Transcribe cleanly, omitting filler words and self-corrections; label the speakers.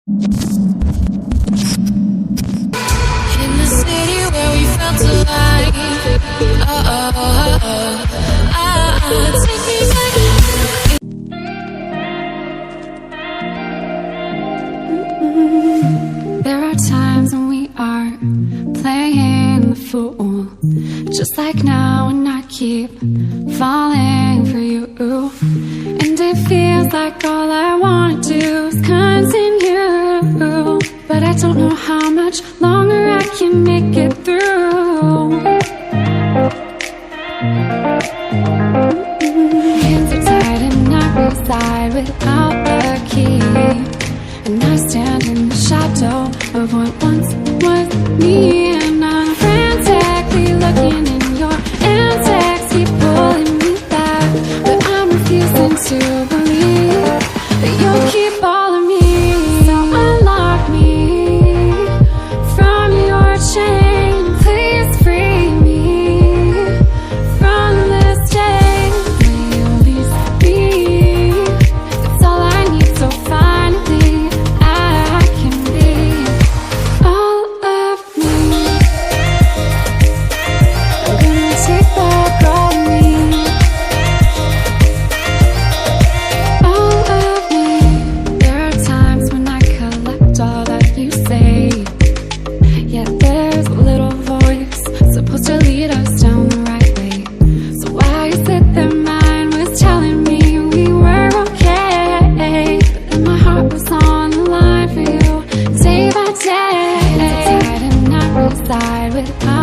Speaker 1: In the city where we felt alive. Take me back. There are times when we are playing the fool, just like now, and I keep falling for you. And it feels like all I wanna do is continue, but I don't know how much longer I can make it through. Hands are tied and I reside without the key, and I stand in the shadow of what once was me. And I'm frantically looking in your antics, keep pulling me back, but I'm refusing to believe that you'll keep all of me. So unlock me from your chain, please free me from this state. Release me, it's all I need, so finally I can be all of me. I'm gonna take back all of me, all of me. There are times when I collect all that you say, yet there's a little voice supposed to lead us down the right way. So why is it that mine was telling me we were okay, but then my heart was on the line for you day by day? Hands are tied and I reside without